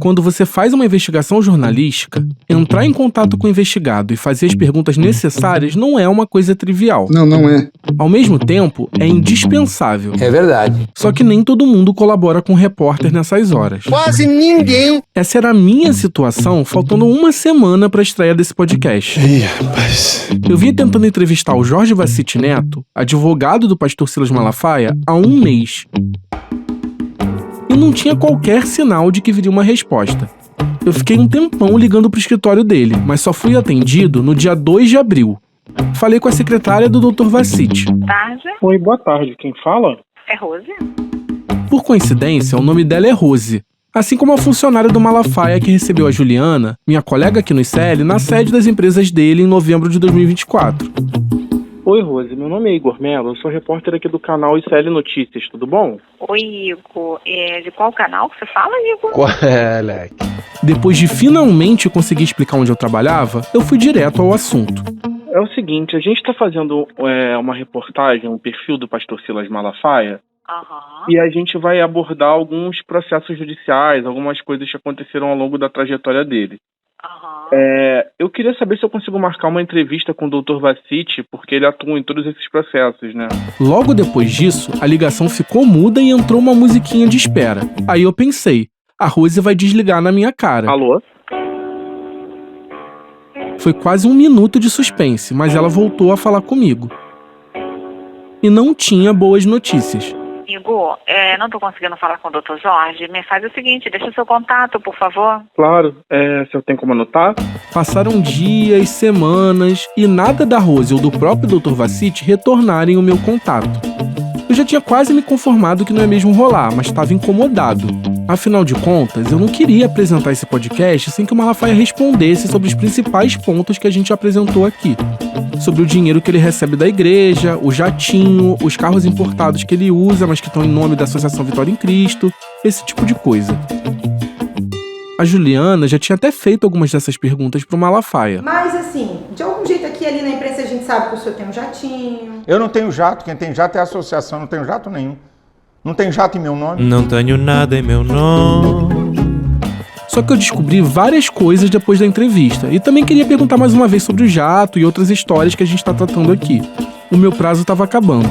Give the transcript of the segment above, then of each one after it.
quando você faz uma investigação jornalística, entrar em contato com o investigado e fazer as perguntas necessárias não é uma coisa trivial. Não é. Ao mesmo tempo, é indispensável. É verdade. Só que nem todo mundo colabora com o repórter nessas horas. Quase ninguém. Essa era a minha situação, faltando uma semana para a estreia desse podcast. Ih, rapaz. Eu vinha tentando entrevistar o Jorge Vacite Neto, advogado do pastor Silas Malafaia, há um mês. E não tinha qualquer sinal de que viria uma resposta. Eu fiquei um tempão ligando pro escritório dele, mas só fui atendido no dia 2 de abril. Falei com a secretária do Dr. Vacite. Tarde, Oi, boa tarde. Quem fala? é Rose? Por coincidência, o nome dela é Rose. Assim como a funcionária do Malafaia que recebeu a Juliana, minha colega aqui no ICL, na sede das empresas dele em novembro de 2024. Oi, Rose. Meu nome é Igor Mello. Eu sou repórter aqui do canal ICL Notícias. Tudo bom? Oi, Igor. De qual canal que você fala, Igor? Qual é, Leque? Depois de finalmente conseguir explicar onde eu trabalhava, eu fui direto ao assunto. É o seguinte, a gente está fazendo uma reportagem, um perfil do pastor Silas Malafaia, Aham. e a gente vai abordar alguns processos judiciais, algumas coisas que aconteceram ao longo da trajetória dele. Aham. Eu queria saber se eu consigo marcar uma entrevista com o Dr. Vacite, porque ele atua em todos esses processos, né? Logo depois disso, a ligação ficou muda e entrou uma musiquinha de espera. Aí eu pensei, a Rose vai desligar na minha cara. Alô? Foi quase 1 minuto de suspense, mas ela voltou a falar comigo. E não tinha boas notícias. Igor, não tô conseguindo falar com o Dr. Jorge. Me faz o seguinte, deixa o seu contato, por favor. Claro. Se eu tenho como anotar? Passaram dias, semanas, e nada da Rose ou do próprio Dr. Vacite retornarem o meu contato. Eu já tinha quase me conformado que não ia mesmo rolar, mas estava incomodado. Afinal de contas, eu não queria apresentar esse podcast sem que o Malafaia respondesse sobre os principais pontos que a gente apresentou aqui. Sobre o dinheiro que ele recebe da igreja, o jatinho, os carros importados que ele usa, mas que estão em nome da Associação Vitória em Cristo, esse tipo de coisa. A Juliana já tinha até feito algumas dessas perguntas pro Malafaia. Mas assim, de algum jeito aqui ali na imprensa a gente sabe que o senhor tem um jatinho. Eu não tenho jato, quem tem jato é a associação, não tenho jato nenhum. Não tem jato em meu nome. Não tenho nada em meu nome. Só que eu descobri várias coisas depois da entrevista e também queria perguntar mais uma vez sobre o jato e outras histórias que a gente está tratando aqui. O meu prazo estava acabando.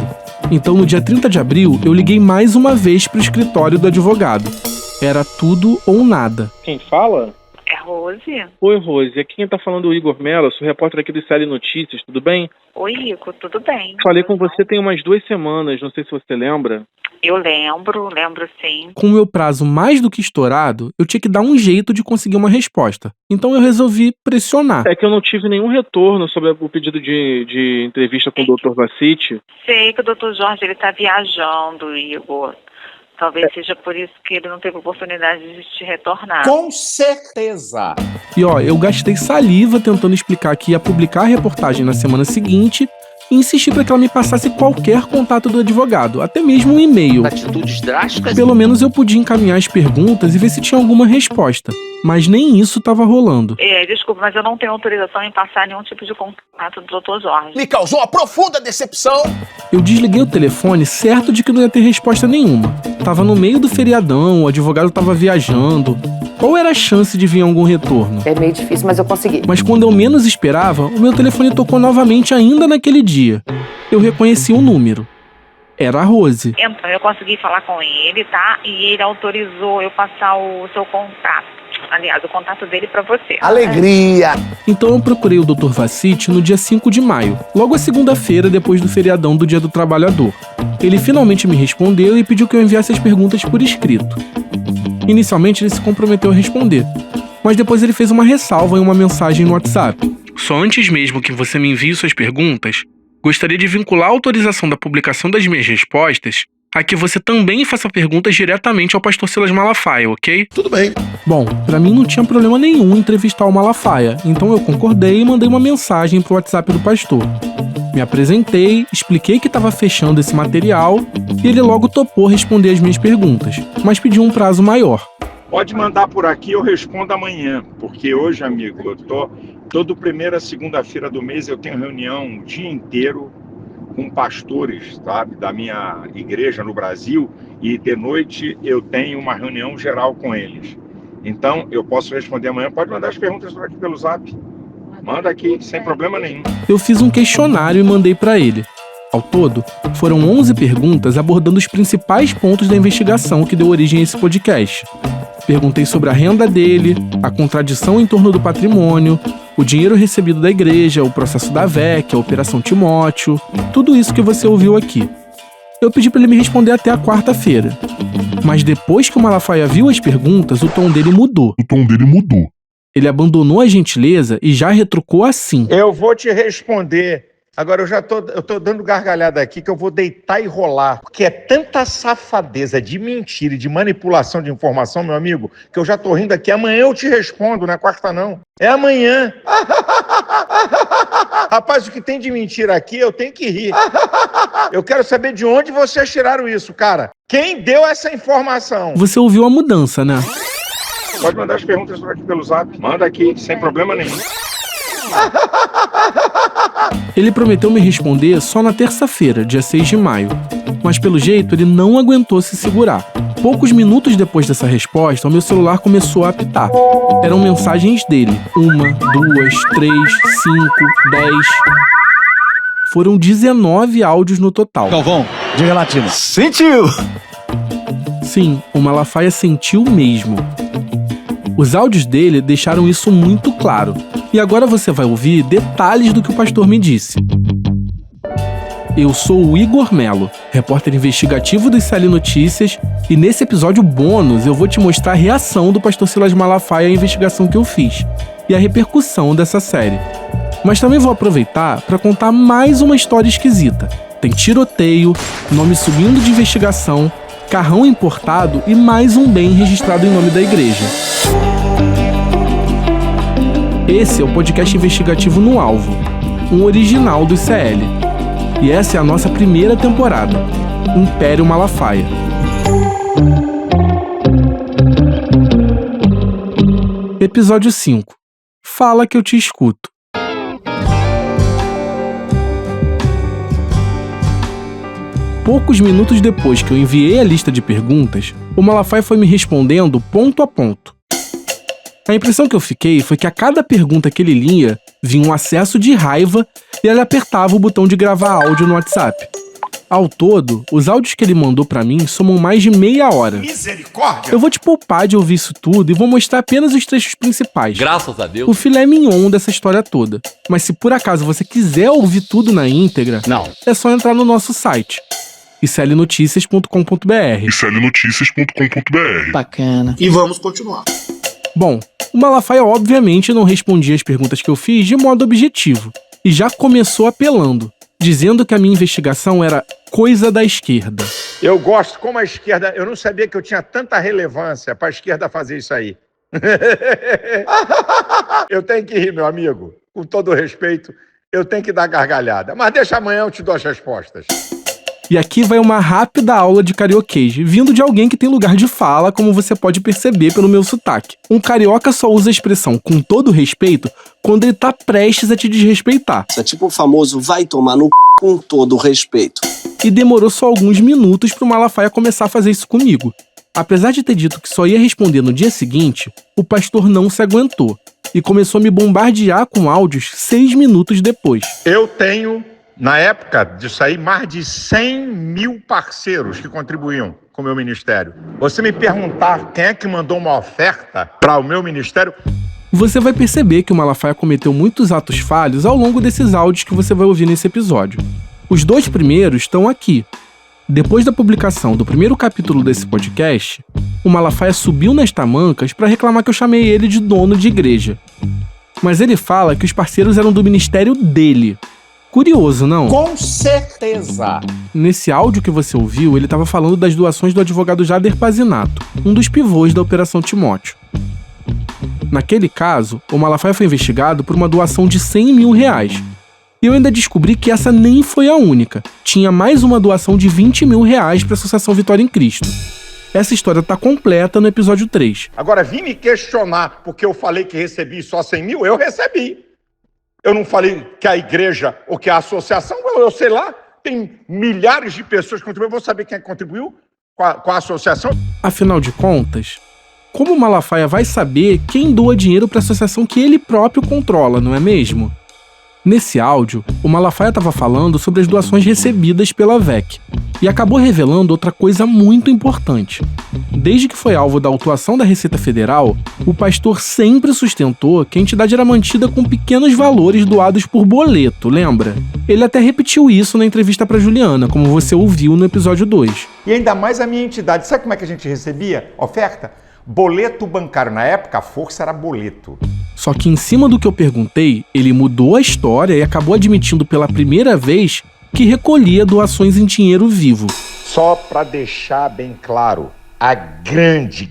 Então, no dia 30 de abril, eu liguei mais uma vez pro escritório do advogado. Era tudo ou nada. Quem fala? É Rose? Oi, Rose. Aqui quem tá falando é o Igor Mello. Eu sou repórter aqui do ICL Notícias. Tudo bem? Oi, Igor, tudo bem? Falei com você tem umas 2 semanas. Não sei se você lembra. Eu lembro sim. Com o meu prazo mais do que estourado, eu tinha que dar um jeito de conseguir uma resposta. Então eu resolvi pressionar. É que eu não tive nenhum retorno sobre o pedido de entrevista com o Dr. Vacite. Sei que o Dr. Jorge ele tá viajando, Igor. Talvez seja por isso que ele não teve oportunidade de te retornar. Com certeza. E eu gastei saliva tentando explicar que ia publicar a reportagem na semana seguinte e insisti para que ela me passasse qualquer contato do advogado, até mesmo um e-mail. Atitudes drásticas. Pelo menos eu podia encaminhar as perguntas e ver se tinha alguma resposta. Mas nem isso estava rolando. Desculpa, mas eu não tenho autorização em passar nenhum tipo de contato do Dr. Jorge. Me causou uma profunda decepção. Eu desliguei o telefone certo de que não ia ter resposta nenhuma. Tava no meio do feriadão, o advogado tava viajando. Qual era a chance de vir algum retorno? É meio difícil, mas eu consegui. Mas quando eu menos esperava, o meu telefone tocou novamente ainda naquele dia. Eu reconheci o número. Era a Rose. Então, eu consegui falar com ele, tá? E ele autorizou eu passar o seu contato. Aliás, o contato dele pra você. Alegria. Então eu procurei o Dr. Vacite no dia 5 de maio, logo a segunda-feira depois do feriadão do Dia do Trabalhador. Ele finalmente me respondeu e pediu que eu enviasse as perguntas por escrito. Inicialmente ele se comprometeu a responder, mas depois ele fez uma ressalva em uma mensagem no WhatsApp. Só antes mesmo que você me envie suas perguntas, gostaria de vincular a autorização da publicação das minhas respostas a que você também faça perguntas diretamente ao pastor Silas Malafaia, ok? Tudo bem. Bom, pra mim não tinha problema nenhum em entrevistar o Malafaia, então eu concordei e mandei uma mensagem pro WhatsApp do pastor. Me apresentei, expliquei que estava fechando esse material e ele logo topou responder as minhas perguntas, mas pediu um prazo maior. Pode mandar por aqui, eu respondo amanhã. Porque hoje, amigo, todo primeira segunda-feira do mês eu tenho reunião o dia inteiro com pastores, sabe, da minha igreja no Brasil, e de noite eu tenho uma reunião geral com eles. Então, eu posso responder amanhã. Pode mandar as perguntas aqui pelo Zap. Manda aqui, sem problema nenhum. Eu fiz um questionário e mandei para ele. Ao todo, foram 11 perguntas abordando os principais pontos da investigação que deu origem a esse podcast. Perguntei sobre a renda dele, a contradição em torno do patrimônio, o dinheiro recebido da igreja, o processo da VEC, a Operação Timóteo, tudo isso que você ouviu aqui. Eu pedi para ele me responder até a quarta-feira. Mas depois que o Malafaia viu as perguntas, o tom dele mudou. Ele abandonou a gentileza e já retrucou assim. Eu vou te responder. Agora, eu tô dando gargalhada aqui que eu vou deitar e rolar. Porque é tanta safadeza de mentira e de manipulação de informação, meu amigo, que eu já tô rindo aqui. Amanhã eu te respondo, não é quarta não. É amanhã. Rapaz, o que tem de mentira aqui, eu tenho que rir. Eu quero saber de onde vocês tiraram isso, cara. Quem deu essa informação? Você ouviu a mudança, né? Pode mandar as perguntas aqui pelo Zap. Manda aqui, sem problema nenhum. Ele prometeu me responder só na terça-feira, dia 6 de maio. Mas pelo jeito, ele não aguentou se segurar. Poucos minutos depois dessa resposta, o meu celular começou a apitar. Eram mensagens dele. 1, 2, 3, 5, 10... Foram 19 áudios no total. Galvão, diga latino. Sentiu! Sim, o Malafaia sentiu mesmo. Os áudios dele deixaram isso muito claro. E agora você vai ouvir detalhes do que o pastor me disse. Eu sou o Igor Melo, repórter investigativo do ICL Notícias, e nesse episódio bônus eu vou te mostrar a reação do pastor Silas Malafaia à investigação que eu fiz e a repercussão dessa série. Mas também vou aproveitar para contar mais uma história esquisita. Tem tiroteio, nome subindo de investigação, carrão importado e mais um bem registrado em nome da igreja. Esse é o podcast investigativo No Alvo, um original do ICL. E essa é a nossa primeira temporada, Império Malafaia. Episódio 5. Fala que eu te escuto. Poucos minutos depois que eu enviei a lista de perguntas, o Malafaia foi me respondendo ponto a ponto. A impressão que eu fiquei foi que a cada pergunta que ele lia, vinha um acesso de raiva e ele apertava o botão de gravar áudio no WhatsApp. Ao todo, os áudios que ele mandou pra mim somam mais de meia hora. Misericórdia! Eu vou te poupar de ouvir isso tudo e vou mostrar apenas os trechos principais. Graças a Deus. O filé mignon dessa história toda. Mas se por acaso você quiser ouvir tudo na íntegra, Não. é só entrar no nosso site, iclnoticias.com.br. Bacana. E vamos continuar. Bom, o Malafaia obviamente não respondia as perguntas que eu fiz de modo objetivo, e já começou apelando, dizendo que a minha investigação era coisa da esquerda. Eu gosto, como a esquerda, eu não sabia que eu tinha tanta relevância para a esquerda fazer isso aí. Eu tenho que rir, meu amigo. Com todo o respeito, eu tenho que dar gargalhada. Mas deixa amanhã eu te dou as respostas. E aqui vai uma rápida aula de carioquês, vindo de alguém que tem lugar de fala, como você pode perceber pelo meu sotaque. Um carioca só usa a expressão com todo respeito quando ele tá prestes a te desrespeitar. Isso é tipo o famoso vai tomar no c... com todo respeito. E demorou só alguns minutos pro Malafaia começar a fazer isso comigo. Apesar de ter dito que só ia responder no dia seguinte, o pastor não se aguentou e começou a me bombardear com áudios 6 minutos depois. Eu tenho, na época disso aí, mais de 100 mil parceiros que contribuíam com o meu ministério. Você me perguntar quem é que mandou uma oferta para o meu ministério... Você vai perceber que o Malafaia cometeu muitos atos falhos ao longo desses áudios que você vai ouvir nesse episódio. Os 2 primeiros estão aqui. Depois da publicação do primeiro capítulo desse podcast, o Malafaia subiu nas tamancas para reclamar que eu chamei ele de dono de igreja. Mas ele fala que os parceiros eram do ministério dele. Curioso, não? Com certeza. Nesse áudio que você ouviu, ele estava falando das doações do advogado Jader Pazinato, um dos pivôs da Operação Timóteo. Naquele caso, o Malafaia foi investigado por uma doação de 100 mil reais. E eu ainda descobri que essa nem foi a única. Tinha mais uma doação de 20 mil reais para a Associação Vitória em Cristo. Essa história tá completa no episódio 3. Agora, vim me questionar porque eu falei que recebi só 100 mil, eu recebi. Eu não falei que a igreja ou que a associação, eu sei lá, tem milhares de pessoas que contribuíram, eu vou saber quem é que contribuiu com a associação. Afinal de contas, como o Malafaia vai saber quem doa dinheiro para a associação que ele próprio controla, não é mesmo? Nesse áudio, o Malafaia estava falando sobre as doações recebidas pela VEC e acabou revelando outra coisa muito importante. Desde que foi alvo da autuação da Receita Federal, o pastor sempre sustentou que a entidade era mantida com pequenos valores doados por boleto, lembra? Ele até repetiu isso na entrevista para Juliana, como você ouviu no episódio 2. E ainda mais a minha entidade. Sabe como é que a gente recebia oferta? Boleto bancário. Na época, a força era boleto. Só que em cima do que eu perguntei, ele mudou a história e acabou admitindo pela primeira vez que recolhia doações em dinheiro vivo. Só para deixar bem claro, a grande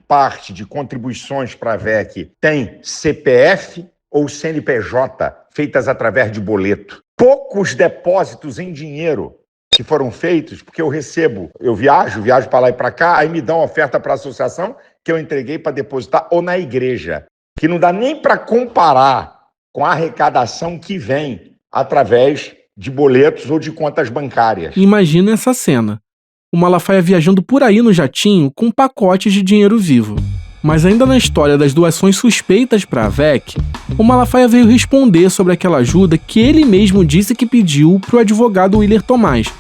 parte de contribuições para a VEC tem CPF ou CNPJ feitas através de boleto. Poucos depósitos em dinheiro que foram feitos, porque eu viajo para lá e para cá, aí me dão oferta para a associação que eu entreguei para depositar ou na igreja, que não dá nem para comparar com a arrecadação que vem através de boletos ou de contas bancárias. Imagina essa cena. O Malafaia viajando por aí no jatinho com pacotes de dinheiro vivo. Mas ainda na história das doações suspeitas para a VEC, o Malafaia veio responder sobre aquela ajuda que ele mesmo disse que pediu para o advogado Willer Tomás,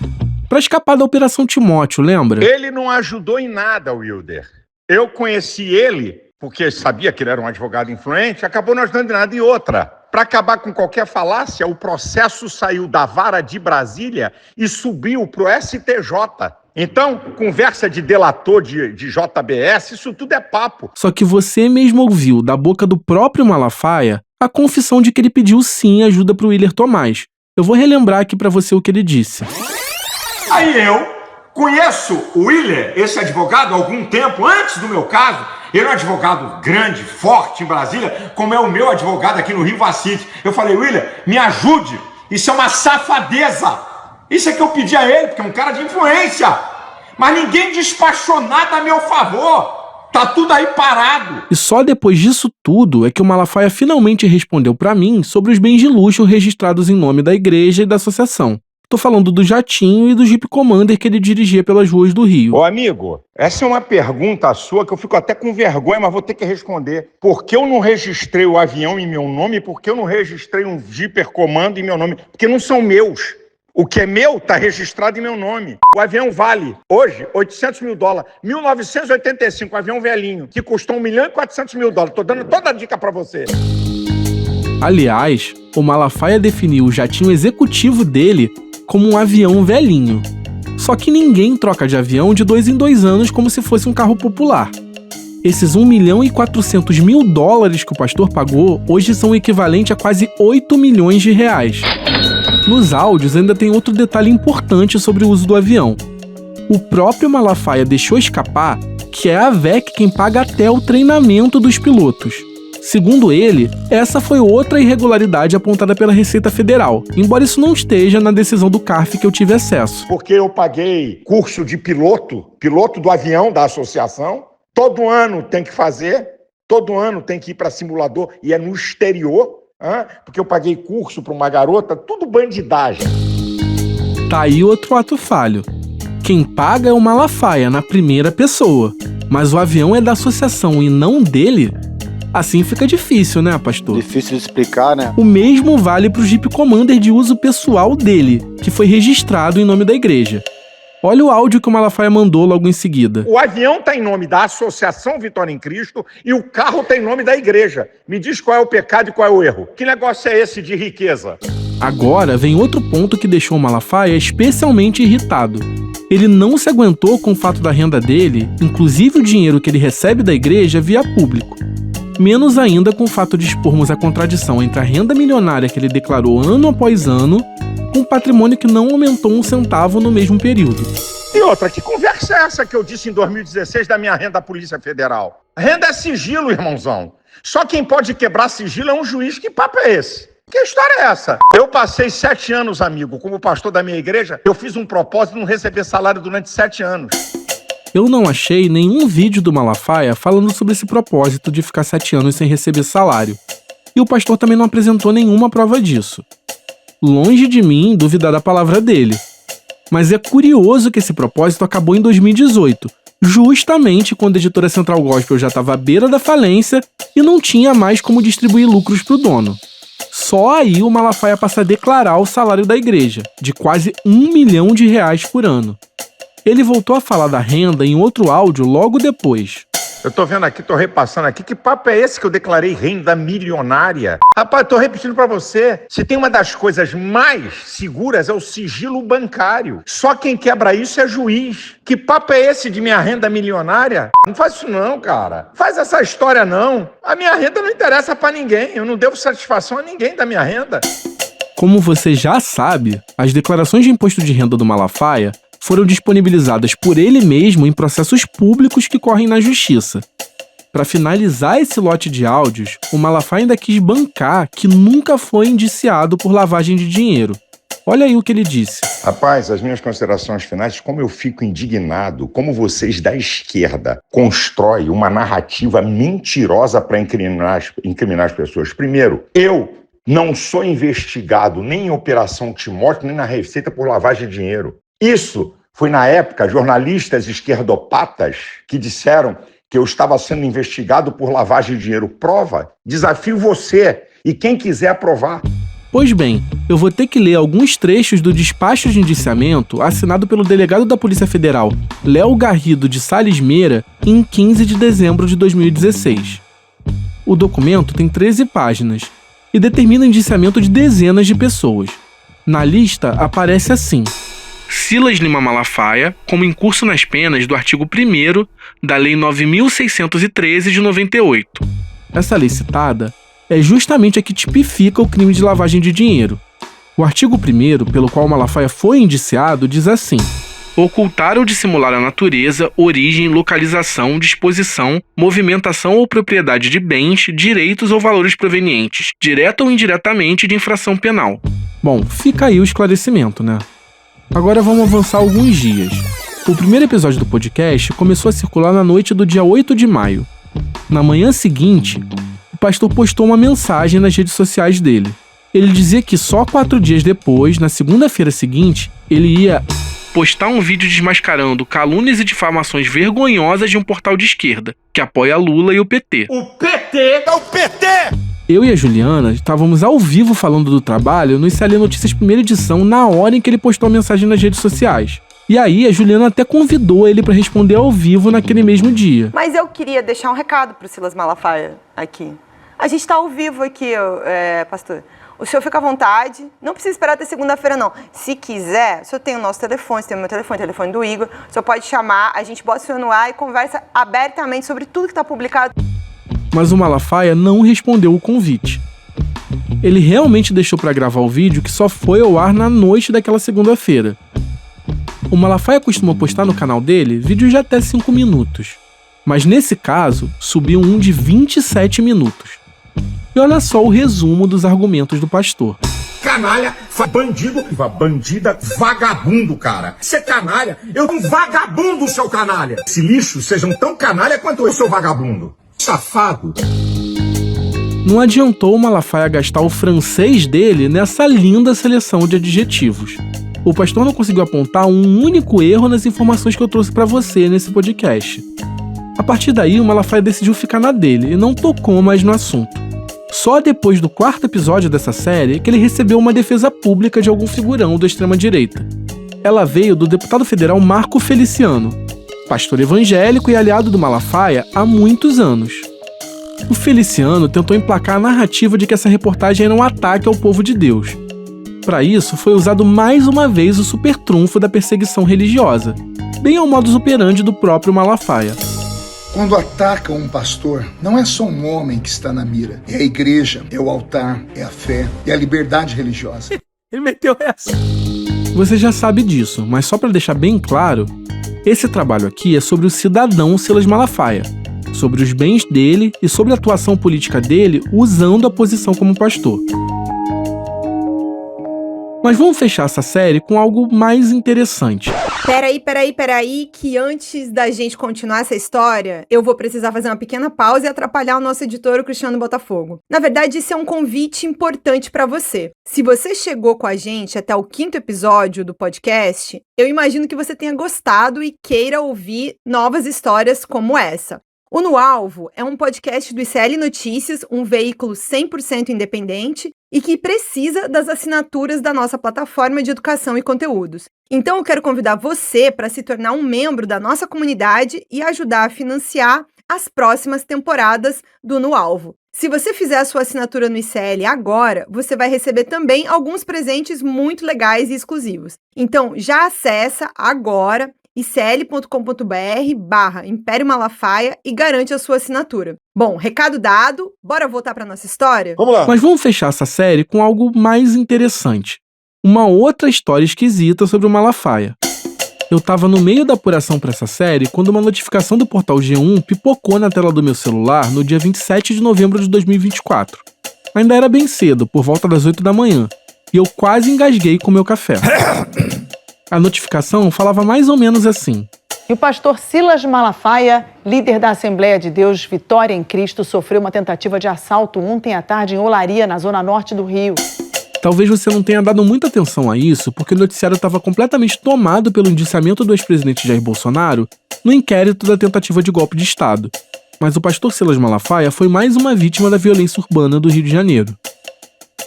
para escapar da Operação Timóteo, lembra? Ele não ajudou em nada, Wilder. Eu conheci ele porque sabia que ele era um advogado influente, acabou não ajudando em nada. E outra, para acabar com qualquer falácia, o processo saiu da vara de Brasília e subiu para o STJ. Então, conversa de delator de JBS, isso tudo é papo. Só que você mesmo ouviu da boca do próprio Malafaia a confissão de que ele pediu sim ajuda para o Willer Tomás. Eu vou relembrar aqui para você o que ele disse. Aí eu conheço o Willer, esse advogado, há algum tempo, antes do meu caso. Ele é um advogado grande, forte em Brasília, como é o meu advogado aqui no Rio Vacite. Eu falei, Willer, me ajude, isso é uma safadeza. Isso é que eu pedi a ele, porque é um cara de influência. Mas ninguém despachou nada a meu favor. Tá tudo aí parado. E só depois disso tudo é que o Malafaia finalmente respondeu pra mim sobre os bens de luxo registrados em nome da igreja e da associação. Tô falando do jatinho e do Jeep Commander que ele dirigia pelas ruas do Rio. Ô amigo, essa é uma pergunta sua que eu fico até com vergonha, mas vou ter que responder. Por que eu não registrei o avião em meu nome? Por que eu não registrei um Jeep Commander em meu nome? Porque não são meus. O que é meu está registrado em meu nome. O avião vale, hoje, $800 mil. 1985, um avião velhinho, que custou $1.400.000. Estou dando toda a dica para você. Aliás, o Malafaia definiu o jatinho executivo dele como um avião velhinho. Só que ninguém troca de avião de 2 em 2 anos como se fosse um carro popular. Esses $1.400.000 que o pastor pagou hoje são o equivalente a quase R$8 milhões. Nos áudios ainda tem outro detalhe importante sobre o uso do avião. O próprio Malafaia deixou escapar que é a VEC quem paga até o treinamento dos pilotos. Segundo ele, essa foi outra irregularidade apontada pela Receita Federal, embora isso não esteja na decisão do CARF que eu tive acesso. Porque eu paguei curso de piloto do avião da associação, todo ano tem que fazer, todo ano tem que ir para simulador e é no exterior. Porque eu paguei curso para uma garota, tudo bandidagem. Tá aí outro ato falho. Quem paga é o Malafaia, na primeira pessoa. Mas o avião é da associação e não dele? Assim fica difícil, né, pastor? Difícil de explicar, né? O mesmo vale pro Jeep Commander de uso pessoal dele, que foi registrado em nome da igreja. Olha o áudio que o Malafaia mandou logo em seguida. O avião está em nome da Associação Vitória em Cristo e o carro está em nome da igreja. Me diz qual é o pecado e qual é o erro. Que negócio é esse de riqueza? Agora vem outro ponto que deixou o Malafaia especialmente irritado. Ele não se aguentou com o fato da renda dele, inclusive o dinheiro que ele recebe da igreja, via público. Menos ainda com o fato de expormos a contradição entre a renda milionária que ele declarou ano após ano com um patrimônio que não aumentou um centavo no mesmo período. E outra, que conversa é essa que eu disse em 2016 da minha renda da Polícia Federal? Renda é sigilo, irmãozão. Só quem pode quebrar sigilo é um juiz. Que papo é esse? Que história é essa? Eu passei 7 anos, amigo, como pastor da minha igreja. Eu fiz um propósito de não receber salário durante 7 anos. Eu não achei nenhum vídeo do Malafaia falando sobre esse propósito de ficar 7 anos sem receber salário. E o pastor também não apresentou nenhuma prova disso. Longe de mim duvidar da palavra dele. Mas é curioso que esse propósito acabou em 2018, justamente quando a editora Central Gospel já estava à beira da falência e não tinha mais como distribuir lucros para o dono. Só aí o Malafaia passa a declarar o salário da igreja, de quase R$1 milhão por ano. Ele voltou a falar da renda em outro áudio logo depois. Eu tô vendo aqui, tô repassando aqui, que papo é esse que eu declarei renda milionária? Rapaz, tô repetindo pra você, se tem uma das coisas mais seguras é o sigilo bancário. Só quem quebra isso é juiz. Que papo é esse de minha renda milionária? Não faz isso não, cara. Faz essa história não. A minha renda não interessa pra ninguém, eu não devo satisfação a ninguém da minha renda. Como você já sabe, as declarações de imposto de renda do Malafaia foram disponibilizadas por ele mesmo em processos públicos que correm na justiça. Para finalizar esse lote de áudios, o Malafaia ainda quis bancar que nunca foi indiciado por lavagem de dinheiro. Olha aí o que ele disse. Rapaz, as minhas considerações finais, como eu fico indignado, como vocês da esquerda constroem uma narrativa mentirosa para incriminar as pessoas. Primeiro, eu não sou investigado nem em Operação Timóteo, nem na Receita por lavagem de dinheiro. Isso foi, na época, jornalistas esquerdopatas que disseram que eu estava sendo investigado por lavagem de dinheiro. Prova, desafio você e quem quiser provar. Pois bem, eu vou ter que ler alguns trechos do despacho de indiciamento assinado pelo delegado da Polícia Federal, Léo Garrido de Salles Meira, em 15 de dezembro de 2016. O documento tem 13 páginas e determina indiciamento de dezenas de pessoas. Na lista aparece assim: Silas Lima Malafaia, como incurso nas penas do artigo 1º da Lei 9.613 de 98. Essa lei citada é justamente a que tipifica o crime de lavagem de dinheiro. O artigo 1º, pelo qual Malafaia foi indiciado, diz assim: ocultar ou dissimular a natureza, origem, localização, disposição, movimentação ou propriedade de bens, direitos ou valores provenientes, direta ou indiretamente, de infração penal. Bom, fica aí o esclarecimento, né? Agora vamos avançar alguns dias. O primeiro episódio do podcast começou a circular na noite do dia 8 de maio. Na manhã seguinte, o pastor postou uma mensagem nas redes sociais dele. Ele dizia que só 4 dias depois, na segunda-feira seguinte, ele ia postar um vídeo desmascarando calúnias e difamações vergonhosas de um portal de esquerda, que apoia Lula e o PT. O PT é o PT! Eu e a Juliana estávamos ao vivo falando do trabalho no ICL Notícias primeira edição na hora em que ele postou a mensagem nas redes sociais. E aí a Juliana até convidou ele para responder ao vivo naquele mesmo dia. Mas eu queria deixar um recado pro Silas Malafaia aqui. A gente tá ao vivo aqui, pastor. O senhor fica à vontade, não precisa esperar até segunda-feira não. Se quiser, o senhor tem o nosso telefone, você tem o meu telefone, o telefone do Igor, o senhor pode chamar, a gente bota o senhor no ar e conversa abertamente sobre tudo que está publicado. Mas o Malafaia não respondeu o convite. Ele realmente deixou para gravar o vídeo que só foi ao ar na noite daquela segunda-feira. O Malafaia costuma postar no canal dele vídeos de até 5 minutos. Mas nesse caso, subiu um de 27 minutos. E olha só o resumo dos argumentos do pastor. Canalha, bandido, bandida, vagabundo, cara. Você é canalha, eu sou um vagabundo, seu canalha. Esse lixo sejam tão canalha quanto eu sou vagabundo. Safado. Não adiantou o Malafaia gastar o francês dele nessa linda seleção de adjetivos. O pastor não conseguiu apontar um único erro nas informações que eu trouxe para você nesse podcast. A partir daí, o Malafaia decidiu ficar na dele e não tocou mais no assunto. Só depois do 4º episódio dessa série que ele recebeu uma defesa pública de algum figurão da extrema-direita. Ela veio do deputado federal Marco Feliciano, pastor evangélico e aliado do Malafaia há muitos anos. O Feliciano tentou emplacar a narrativa de que essa reportagem era um ataque ao povo de Deus. Para isso, foi usado mais uma vez o supertrunfo da perseguição religiosa, bem ao modus operandi do próprio Malafaia. Quando atacam um pastor, não é só um homem que está na mira. É a igreja, é o altar, é a fé, é a liberdade religiosa. Ele meteu essa. Você já sabe disso, mas só para deixar bem claro, esse trabalho aqui é sobre o cidadão Silas Malafaia, sobre os bens dele e sobre a atuação política dele usando a posição como pastor. Mas vamos fechar essa série com algo mais interessante. Peraí, que antes da gente continuar essa história, eu vou precisar fazer uma pequena pausa e atrapalhar o nosso editor, o Cristiano Botafogo. Na verdade, isso é um convite importante pra você. Se você chegou com a gente até o 5º episódio do podcast, eu imagino que você tenha gostado e queira ouvir novas histórias como essa. O No Alvo é um podcast do ICL Notícias, um veículo 100% independente e que precisa das assinaturas da nossa plataforma de educação e conteúdos. Então eu quero convidar você para se tornar um membro da nossa comunidade e ajudar a financiar as próximas temporadas do No Alvo. Se você fizer a sua assinatura no ICL agora, você vai receber também alguns presentes muito legais e exclusivos. Então já acessa agora icl.com.br/Império Malafaia e garante a sua assinatura. Bom, recado dado, bora voltar para nossa história? Vamos lá. Mas vamos fechar essa série com algo mais interessante. Uma outra história esquisita sobre o Malafaia. Eu tava no meio da apuração para essa série quando uma notificação do portal G1 pipocou na tela do meu celular no dia 27 de novembro de 2024. Ainda era bem cedo, por volta das 8 da manhã, e eu quase engasguei com meu café. A notificação falava mais ou menos assim: E o pastor Silas Malafaia, líder da Assembleia de Deus Vitória em Cristo, sofreu uma tentativa de assalto ontem à tarde em Olaria, na zona norte do Rio. Talvez você não tenha dado muita atenção a isso, porque o noticiário estava completamente tomado pelo indiciamento do ex-presidente Jair Bolsonaro no inquérito da tentativa de golpe de Estado. Mas o pastor Silas Malafaia foi mais uma vítima da violência urbana do Rio de Janeiro.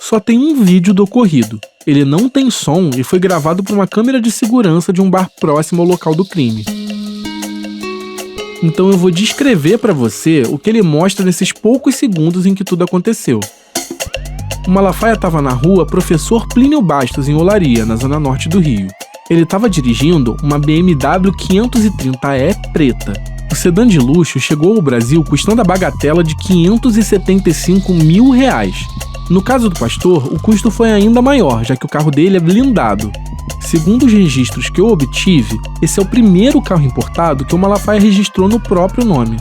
Só tem um vídeo do ocorrido. Ele não tem som e foi gravado por uma câmera de segurança de um bar próximo ao local do crime. Então eu vou descrever para você o que ele mostra nesses poucos segundos em que tudo aconteceu. O Malafaia estava na rua Professor Plínio Bastos, em Olaria, na zona norte do Rio. Ele estava dirigindo uma BMW 530e preta. O sedã de luxo chegou ao Brasil custando a bagatela de R$575 mil. No caso do pastor, o custo foi ainda maior, já que o carro dele é blindado. Segundo os registros que eu obtive, esse é o primeiro carro importado que o Malafaia registrou no próprio nome.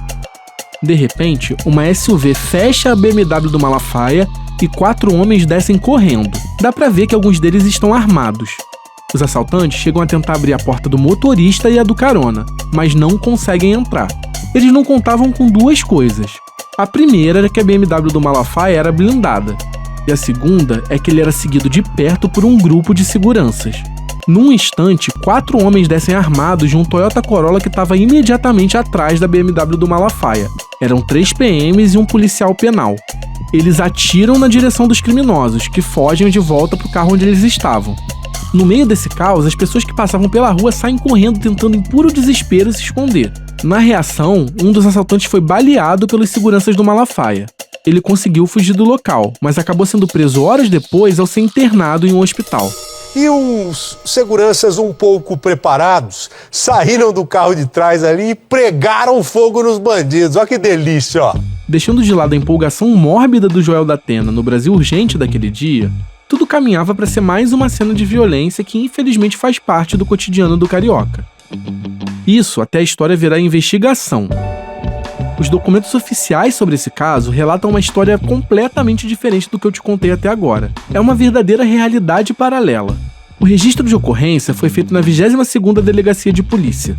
De repente, uma SUV fecha a BMW do Malafaia e 4 homens descem correndo. Dá pra ver que alguns deles estão armados. Os assaltantes chegam a tentar abrir a porta do motorista e a do carona, mas não conseguem entrar. Eles não contavam com duas coisas. A primeira era que a BMW do Malafaia era blindada, e a segunda é que ele era seguido de perto por um grupo de seguranças. Num instante, 4 homens descem armados de um Toyota Corolla que estava imediatamente atrás da BMW do Malafaia. Eram 3 PMs e um policial penal. Eles atiram na direção dos criminosos, que fogem de volta para o carro onde eles estavam. No meio desse caos, as pessoas que passavam pela rua saem correndo tentando em puro desespero se esconder. Na reação, um dos assaltantes foi baleado pelos seguranças do Malafaia. Ele conseguiu fugir do local, mas acabou sendo preso horas depois ao ser internado em um hospital. E uns seguranças um pouco preparados saíram do carro de trás ali e pregaram fogo nos bandidos. Olha que delícia, ó. Deixando de lado a empolgação mórbida do Joel da Atena no Brasil Urgente daquele dia, tudo caminhava para ser mais uma cena de violência que infelizmente faz parte do cotidiano do carioca. Isso até a história virar investigação. Os documentos oficiais sobre esse caso relatam uma história completamente diferente do que eu te contei até agora. É uma verdadeira realidade paralela. O registro de ocorrência foi feito na 22ª Delegacia de Polícia.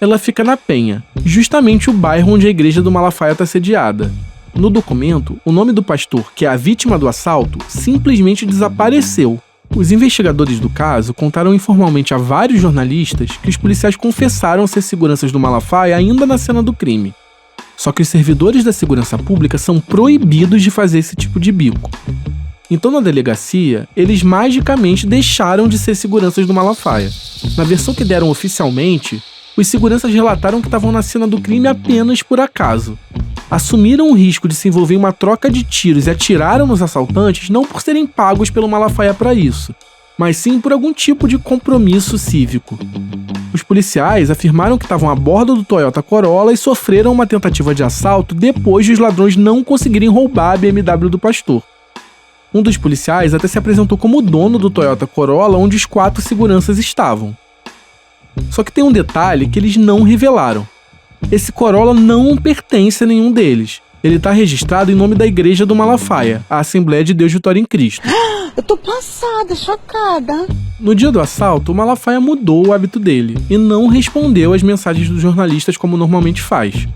Ela fica na Penha, justamente o bairro onde a igreja do Malafaia está sediada. No documento, o nome do pastor, que é a vítima do assalto, simplesmente desapareceu. Os investigadores do caso contaram informalmente a vários jornalistas que os policiais confessaram ser seguranças do Malafaia ainda na cena do crime. Só que os servidores da segurança pública são proibidos de fazer esse tipo de bico. Então, na delegacia, eles magicamente deixaram de ser seguranças do Malafaia. Na versão que deram oficialmente, os seguranças relataram que estavam na cena do crime apenas por acaso. Assumiram o risco de se envolver em uma troca de tiros e atiraram nos assaltantes não por serem pagos pelo Malafaia para isso, mas sim por algum tipo de compromisso cívico. Os policiais afirmaram que estavam a bordo do Toyota Corolla e sofreram uma tentativa de assalto depois de os ladrões não conseguirem roubar a BMW do pastor. Um dos policiais até se apresentou como o dono do Toyota Corolla onde os 4 seguranças estavam. Só que tem um detalhe que eles não revelaram. Esse Corolla não pertence a nenhum deles. Ele está registrado em nome da Igreja do Malafaia, a Assembleia de Deus Vitória em Cristo. Eu tô passada, chocada. No dia do assalto, o Malafaia mudou o hábito dele e não respondeu às mensagens dos jornalistas como normalmente faz.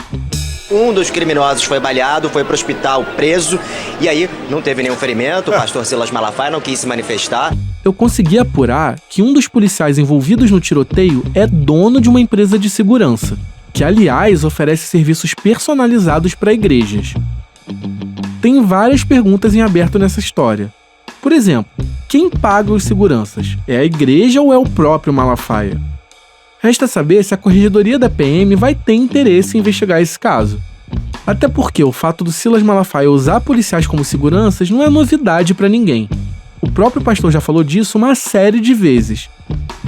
Um dos criminosos foi baleado, foi pro hospital preso, e aí não teve nenhum ferimento, o pastor Silas Malafaia não quis se manifestar. Eu consegui apurar que um dos policiais envolvidos no tiroteio é dono de uma empresa de segurança, que aliás oferece serviços personalizados para igrejas. Tem várias perguntas em aberto nessa história. Por exemplo, quem paga os seguranças? É a igreja ou é o próprio Malafaia? Resta saber se a corregedoria da PM vai ter interesse em investigar esse caso. Até porque o fato do Silas Malafaia usar policiais como seguranças não é novidade para ninguém. O próprio pastor já falou disso uma série de vezes.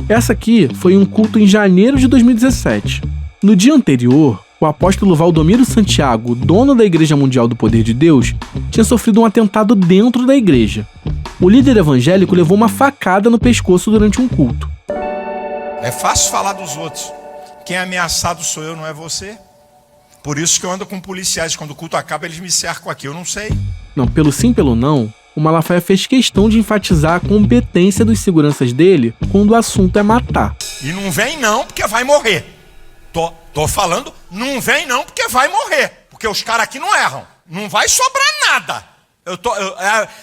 Essa aqui foi um culto em janeiro de 2017. No dia anterior, o apóstolo Valdomiro Santiago, dono da Igreja Mundial do Poder de Deus, tinha sofrido um atentado dentro da igreja. O líder evangélico levou uma facada no pescoço durante um culto. É fácil falar dos outros. Quem é ameaçado sou eu, não é você. Por isso que eu ando com policiais. Quando o culto acaba, eles me cercam aqui. Eu não sei. Não, pelo sim, pelo não, o Malafaia fez questão de enfatizar a competência dos seguranças dele quando o assunto é matar. E não vem não, porque vai morrer. Tô falando, não vem não, porque vai morrer. Porque os caras aqui não erram. Não vai sobrar nada.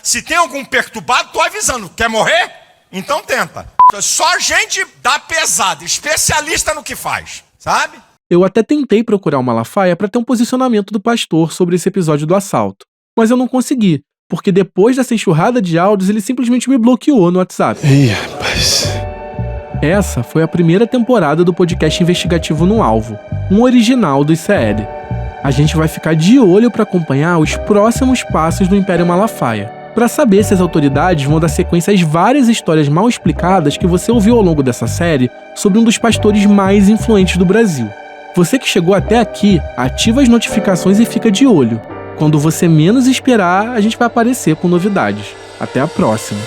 Se tem algum perturbado, tô avisando. Quer morrer? Então tenta. Só gente da pesada, especialista no que faz, sabe? Eu até tentei procurar o Malafaia para ter um posicionamento do pastor sobre esse episódio do assalto, mas eu não consegui, porque depois dessa enxurrada de áudios ele simplesmente me bloqueou no WhatsApp. Ih, rapaz. Essa foi a primeira temporada do podcast investigativo No Alvo, um original do ICL. A gente vai ficar de olho para acompanhar os próximos passos do Império Malafaia, para saber se as autoridades vão dar sequência às várias histórias mal explicadas que você ouviu ao longo dessa série sobre um dos pastores mais influentes do Brasil. Você que chegou até aqui, ativa as notificações e fica de olho. Quando você menos esperar, a gente vai aparecer com novidades. Até a próxima.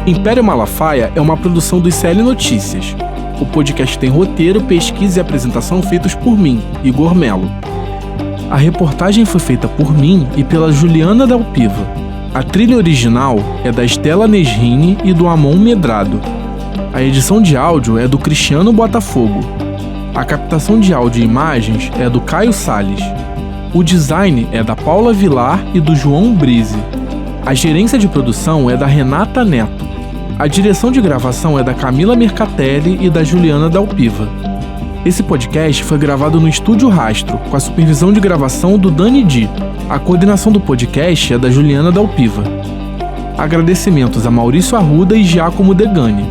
Império Malafaia é uma produção do ICL Notícias. O podcast tem roteiro, pesquisa e apresentação feitos por mim, Igor Melo. A reportagem foi feita por mim e pela Juliana Dalpiva. A trilha original é da Estela Nesrini e do Amon Medrado. A edição de áudio é do Cristiano Botafogo. A captação de áudio e imagens é do Caio Salles. O design é da Paula Vilar e do João Brise. A gerência de produção é da Renata Neto. A direção de gravação é da Camila Mercatelli e da Juliana Dalpiva. Esse podcast foi gravado no Estúdio Rastro, com a supervisão de gravação do Dani Di. A coordenação do podcast é da Juliana Dalpiva. Agradecimentos a Maurício Arruda e Giacomo Degani.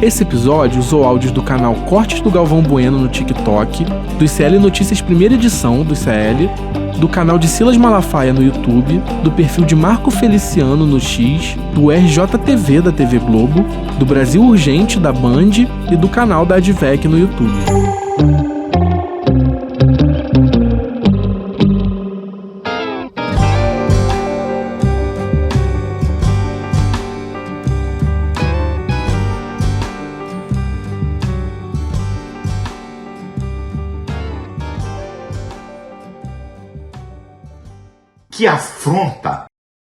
Esse episódio usou áudios do canal Cortes do Galvão Bueno no TikTok, do ICL Notícias Primeira Edição do ICL, do canal de Silas Malafaia no YouTube, do perfil de Marco Feliciano no X, do RJTV da TV Globo, do Brasil Urgente da Band e do canal da Advec no YouTube. Que afronta